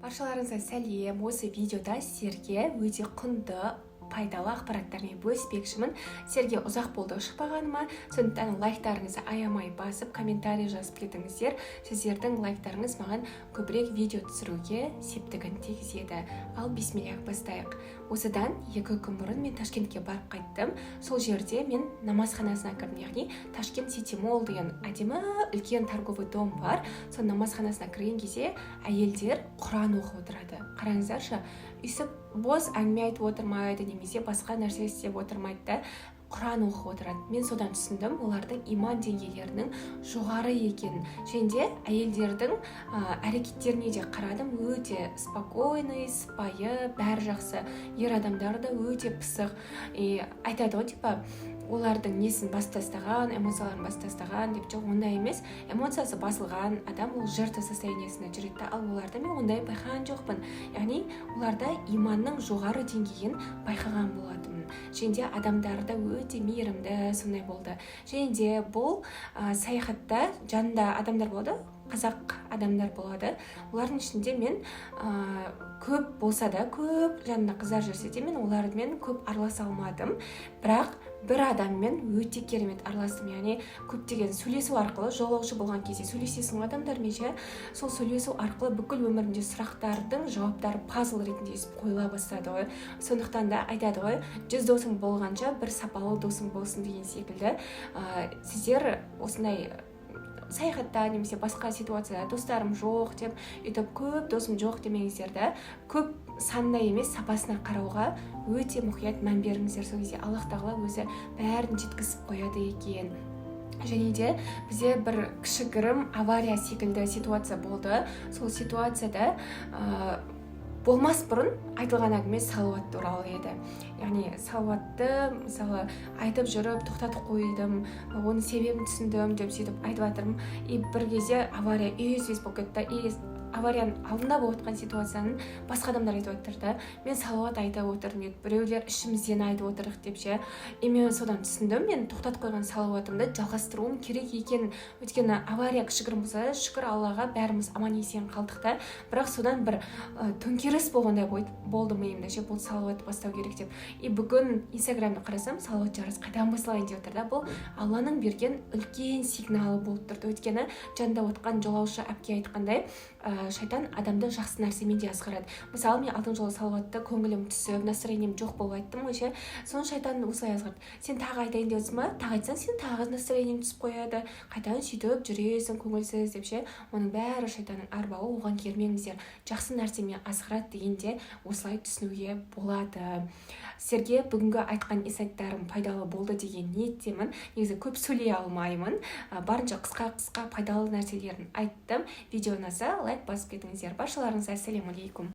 Баршаларыңызға сәлем. Осы видеода сіздерге өте құнды пайдалы ақпараттармен бөліспекшімін. Сіздерге ұзақ болды шықпағаныма, сондықтан лайктарыңызды аямай басып, комментарий жазып кетіңіздер. Сіздердің лайктарыңыз маған көбірек видео түсіруге септігін тигізеді. Ал бисмиллах бастайық. Осыдан 2 күн бұрын мен Ташкентке барып қайттым. Сол жерде мен намазханасына кірдім, яғни Ташкент Сити Молл деген әдемі үлкен торговый дом бар. Сол намазханасына кірген кезде әйелдер Құран оқып отырады. Қараңыздаршы, үсіп бос әңгіме айтып отырмайды, немесе басқа нәрсе істеп отырмайды да, Құран оқып отырады. Мен содан түсіндім, олардың иман деңгейлерінің жоғары екенін. Және де әйелдердің әрекеттеріне де қарадым, өте спокойный, сыпайы, бәрі жақсы. Ер адамдар да өте пысық. Айтады ғой, типа, олардың несін бас тастаған, эмоцияларын бас тастаған деп, жоқ, ондай емес. Эмоциясы басылған адам ол жертва состояниесінде жүреді. Ал оларда мен ондай байқаған жоқпын. Яғни оларда иманның жоғары деңгейін байқаған болатынмын. Және де адамдарда өте мейірімді, сондай болды. Және де бұл саяхатта жанында адамдар болды, қазақ адамдар болады. Олардың ішінде мен көп болса да, көп жанында қыздар жүрсе де мен олармен көп араласа алмадым. Бірақ бір адаммен өте керемет араластым. Яғни көптеген сөйлесу арқылы, жолаушы болған кезде сөйлесесің адамдармен ше, сол сөйлесу арқылы бүкіл өмірінде сұрақтардың жауаптары пазл ретінде қойыла бастады ғой. Сондықтан да айтады ғой, 100 досың болғанша бір сапалы досың болсын деген секілді. Сіздер осындай саяхатта немесе басқа ситуацияда достарым жоқ деп, өйтіп көп досым жоқ демеңіздер да, көп санына емес сапасына қарауға өте мұқият мән беріңіздер. Сол кезде Аллах тағала өзі бәрін жеткізіп қояды екен. Және де бізде бір кішігірім авария секілді ситуация болды. Сол ситуацияда болмас бұрын айтылған әңгіме салауат туралы еді. Яғни салауатты мысалы айтып жүріп тоқтатып қойдым, оның себебін түсіндім деп сөйтіп айтып жатырмын. Бір кезде авария үйіз болып кетті. Аварияның алдында болып жатқан ситуацияны басқа адамдар айтып отыр да, мен салауат айтып отырмын деді, біреулер ішімізден айтып отырдық деп ше. Мен содан түсіндім, мен тоқтатып қойған салауатымды жалғастыруым керек екенін. Өйткені авария кішігірім болса да, шүкір Аллаға бәріміз аман есен қалдық та. Бірақ содан бір төңкеріс болғандай болды миымда ше, бұл салауат бастау керек деп. Бүгін Инстаграмда қарасам, салауат жарыс қайдан басталайын деп отыр да. Бұл Алланың берген үлкен сигналы болып тұрды. Өйткені жанында отқан жолаушы әпке айтқандай, шайтан адамды жақсы нәрсемен де азғырады. Мысалы, мен алдын жолы салауатты көңілім түсіп, настроением жоқ болып айттым ғой ше. Соны шайтан осылай азғырды. Сен тағы айтайын деп ма? Тағы айтсаң, сен тағы настроениең түсіп қояды. Қайтадан сөйтіп жүресің көңілсіз деп ше. Оның бәрі шайтанның арбауы, оған келмеңіздер. Жақсы нәрсемен азғырады дегенде осылай түсінуге болады. Сіздерге бүгінгі айтқан инсайттарым пайдалы болды деген ниеттемін. Негізі көп сөйлей алмаймын. Барынша қысқа пайдалы нәрселерін айттым. Видео ұнаса лайк басып кетіңіздер. Баршаларыңызға ассалауму алейкум.